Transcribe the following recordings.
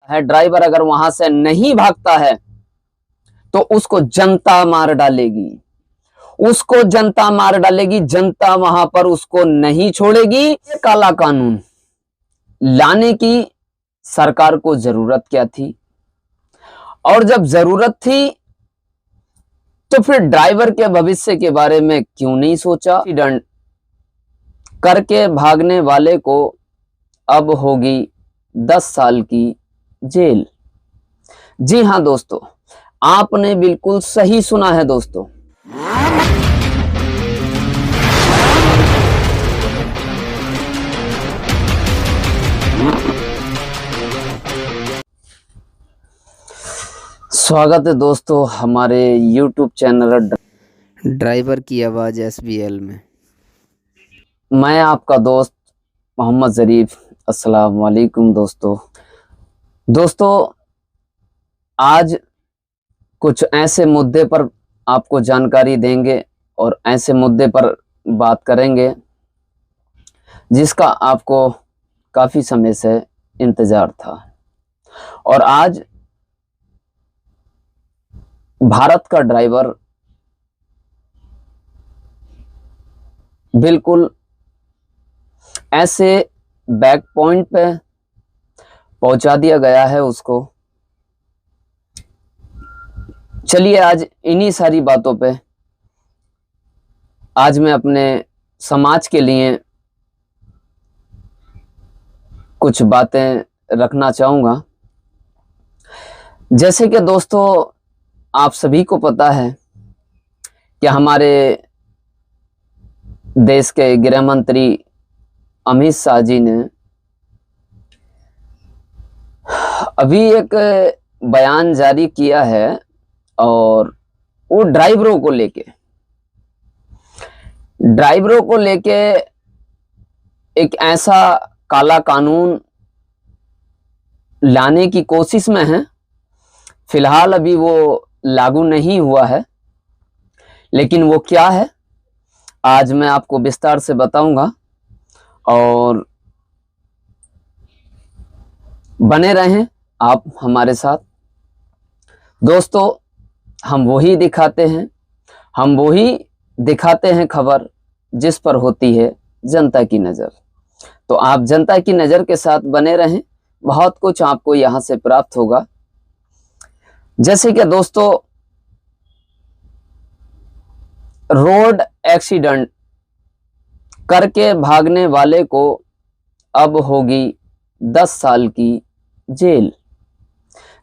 है ड्राइवर अगर वहां से नहीं भागता है तो उसको जनता मार डालेगी, उसको जनता मार डालेगी, जनता वहां पर उसको नहीं छोड़ेगी। काला कानून लाने की सरकार को जरूरत क्या थी? और जब जरूरत थी तो फिर ड्राइवर के भविष्य के बारे में क्यों नहीं सोचा? एक्सीडेंट करके भागने वाले को अब होगी 10 साल की जेल। जी हां दोस्तों, आपने बिल्कुल सही सुना है दोस्तों। स्वागत है दोस्तों हमारे YouTube चैनल ड्राइवर की आवाज़ SBL में। मैं आपका दोस्त मोहम्मद ज़रीफ। अस्सलाम वालेकुम दोस्तों, आज कुछ ऐसे मुद्दे पर आपको जानकारी देंगे और ऐसे मुद्दे पर बात करेंगे जिसका आपको काफ़ी समय से इंतज़ार था। और आज भारत का ड्राइवर बिल्कुल ऐसे बैक पॉइंट पे पहुंचा दिया गया है उसको। चलिए आज इन्हीं सारी बातों पे आज मैं अपने समाज के लिए कुछ बातें रखना चाहूँगा। जैसे कि दोस्तों आप सभी को पता है कि हमारे देश के गृह मंत्री अमित शाह जी ने अभी एक बयान जारी किया है और वो ड्राइवरों को लेके एक ऐसा काला कानून लाने की कोशिश में है। फिलहाल अभी वो लागू नहीं हुआ है, लेकिन वो क्या है आज मैं आपको विस्तार से बताऊंगा और बने रहें आप हमारे साथ। दोस्तों हम वही दिखाते हैं खबर जिस पर होती है जनता की नज़र। तो आप जनता की नज़र के साथ बने रहें, बहुत कुछ आपको यहाँ से प्राप्त होगा। जैसे कि दोस्तों रोड एक्सीडेंट करके भागने वाले को अब होगी 10 साल की जेल।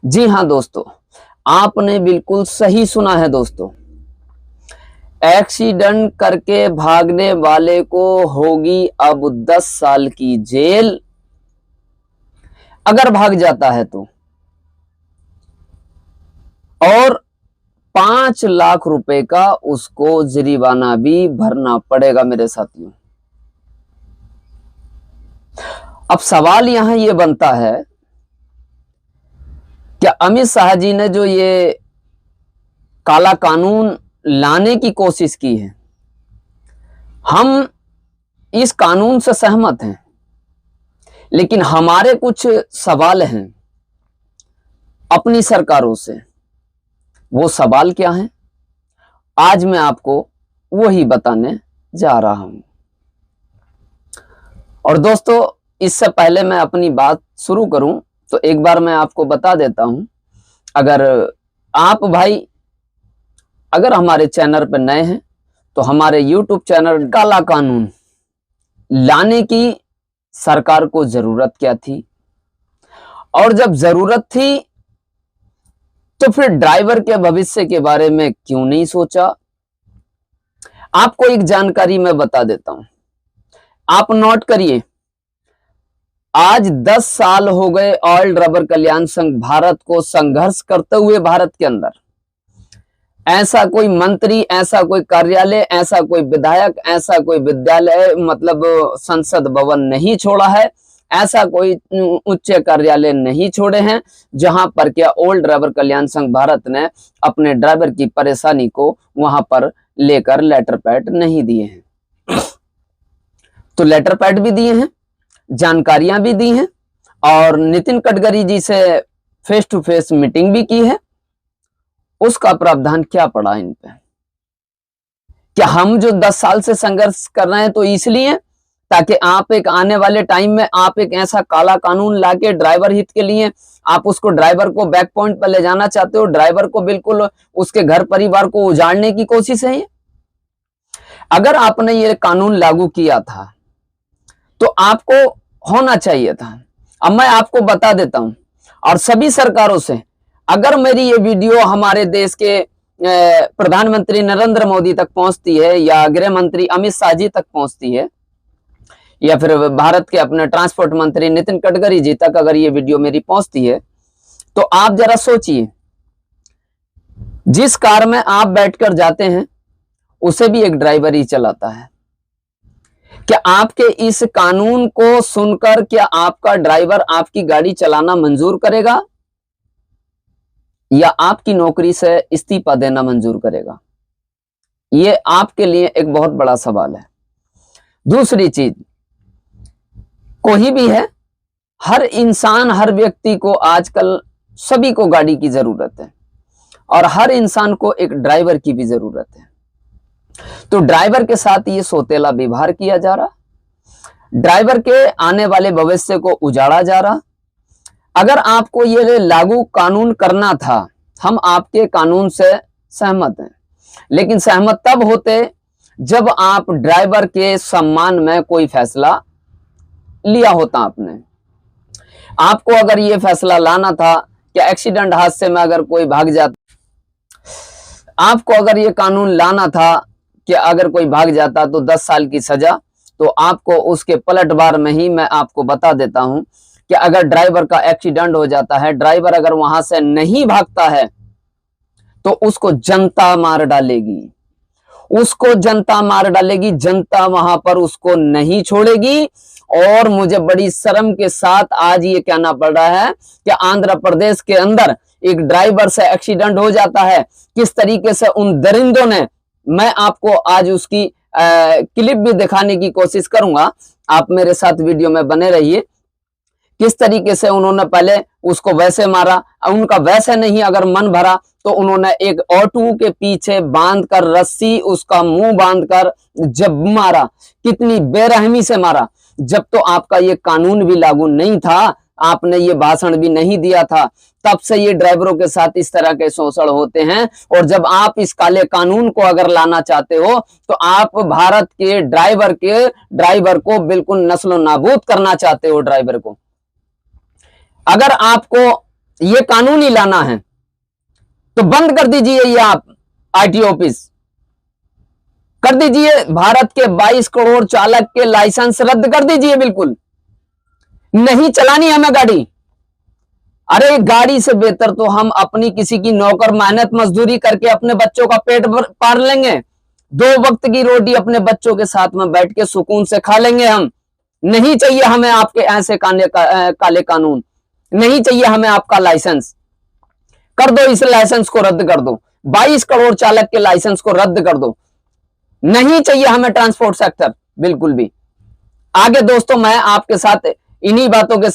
जी हां दोस्तों, आपने बिल्कुल सही सुना है दोस्तों। एक्सीडेंट करके भागने वाले को होगी अब 10 साल की जेल अगर भाग जाता है तो, और 5 लाख रुपए का उसको जुर्माना भी भरना पड़ेगा मेरे साथियों। अब सवाल यहां यह बनता है कि अमित शाह जी ने जो ये काला कानून लाने की कोशिश की है, हम इस कानून से सहमत हैं, लेकिन हमारे कुछ सवाल हैं अपनी सरकारों से। वो सवाल क्या है आज मैं आपको वही बताने जा रहा हूं। और दोस्तों इससे पहले मैं अपनी बात शुरू करूं तो एक बार मैं आपको बता देता हूं, अगर आप भाई अगर हमारे चैनल पर नए हैं तो हमारे YouTube चैनल काला कानून लाने की सरकार को जरूरत क्या थी? और जब जरूरत थी तो फिर ड्राइवर के भविष्य के बारे में क्यों नहीं सोचा? आपको एक जानकारी मैं बता देता हूं, आप नोट करिए। आज 10 साल हो गए ऑयल ड्राइवर कल्याण संघ भारत को संघर्ष करते हुए। भारत के अंदर ऐसा कोई मंत्री, ऐसा कोई कार्यालय, ऐसा कोई विधायक, ऐसा कोई विद्यालय मतलब संसद भवन नहीं छोड़ा है, ऐसा कोई उच्च कार्यालय नहीं छोड़े हैं जहां पर क्या ऑयल ड्राइवर कल्याण संघ भारत ने अपने ड्राइवर की परेशानी को वहां पर लेकर लेटर पैड नहीं दिए हैं। तो लेटर पैड भी दिए हैं, जानकारियां भी दी हैं और नितिन गडकरी जी से फेस टू फेस मीटिंग भी की है। उसका प्रावधान क्या पड़ा इन पे? क्या हम जो 10 साल से संघर्ष कर रहे हैं तो इसलिए ताकि आप एक आने वाले टाइम में आप एक ऐसा काला कानून लाके ड्राइवर हित के लिए आप उसको ड्राइवर को बैक पॉइंट पर ले जाना चाहते हो, ड्राइवर को बिल्कुल उसके घर परिवार को उजाड़ने की कोशिश है ये? अगर आपने ये कानून लागू किया था तो आपको होना चाहिए था। अब मैं आपको बता देता हूं और सभी सरकारों से, अगर मेरी ये वीडियो हमारे देश के प्रधानमंत्री नरेंद्र मोदी तक पहुंचती है या गृह मंत्री अमित शाह जी तक पहुंचती है या फिर भारत के अपने ट्रांसपोर्ट मंत्री नितिन गडकरी जी तक अगर ये वीडियो मेरी पहुंचती है तो आप जरा सोचिए, जिस कार में आप बैठकर जाते हैं उसे भी एक ड्राइवर ही चलाता है। क्या आपके इस कानून को सुनकर क्या आपका ड्राइवर आपकी गाड़ी चलाना मंजूर करेगा या आपकी नौकरी से इस्तीफा देना मंजूर करेगा? यह आपके लिए एक बहुत बड़ा सवाल है। दूसरी चीज, कोई भी है, हर इंसान, हर व्यक्ति को आजकल सभी को गाड़ी की जरूरत है और हर इंसान को एक ड्राइवर की भी जरूरत है। तो ड्राइवर के साथ ये सौतेला व्यवहार किया जा रहा, ड्राइवर के आने वाले भविष्य को उजाड़ा जा रहा। अगर आपको ये लागू कानून करना था, हम आपके कानून से सहमत हैं, लेकिन सहमत तब होते जब आप ड्राइवर के सम्मान में कोई फैसला लिया होता। आपको अगर ये फैसला लाना था कि एक्सीडेंट हादसे में अगर कोई भाग जाता, आपको अगर ये कानून लाना था कि अगर कोई भाग जाता तो 10 साल की सजा, तो आपको उसके पलटवार में ही मैं आपको बता देता हूं कि अगर ड्राइवर का एक्सीडेंट हो जाता है, ड्राइवर अगर वहां से नहीं भागता है तो उसको जनता मार डालेगी, उसको जनता मार डालेगी, जनता वहां पर उसको नहीं छोड़ेगी। और मुझे बड़ी शर्म के साथ आज ये कहना पड़ रहा है कि आंध्र प्रदेश के अंदर एक ड्राइवर से एक्सीडेंट हो जाता है, किस तरीके से उन दरिंदों ने, मैं आपको आज उसकी क्लिप भी दिखाने की कोशिश करूंगा, आप मेरे साथ वीडियो में बने रहिए। किस तरीके से उन्होंने पहले उसको वैसे मारा, उनका वैसे नहीं अगर मन भरा तो उन्होंने एक ऑटो के पीछे बांधकर रस्सी उसका मुंह बांधकर जब मारा, कितनी बेरहमी से मारा। जब तो आपका ये कानून भी लागू नहीं था, आपने ये भाषण भी नहीं दिया था, तब से ये ड्राइवरों के साथ इस तरह के शोषण होते हैं। और जब आप इस काले कानून को अगर लाना चाहते हो तो आप भारत के ड्राइवर को बिल्कुल नस्लो नाबूद करना चाहते हो। ड्राइवर को अगर आपको ये कानून ही लाना है तो बंद कर दीजिए, ये आप आईटी ऑफिस कर दीजिए, भारत के 22 करोड़ चालक के लाइसेंस रद्द कर दीजिए, बिल्कुल नहीं चलानी हमें गाड़ी। अरे गाड़ी से बेहतर तो हम अपनी किसी की नौकर मेहनत मजदूरी करके अपने बच्चों का पेट पार लेंगे, 2 वक्त की रोटी अपने बच्चों के साथ में बैठ के सुकून से खा लेंगे हम। नहीं चाहिए हमें आपके ऐसे काले कानून, नहीं चाहिए हमें आपका लाइसेंस। कर दो, इस लाइसेंस को रद्द कर दो, 22 करोड़ चालक के लाइसेंस को रद्द कर दो। नहीं चाहिए हमें ट्रांसपोर्ट सेक्टर बिल्कुल भी। आगे दोस्तों मैं आपके साथ इन्हीं बातों के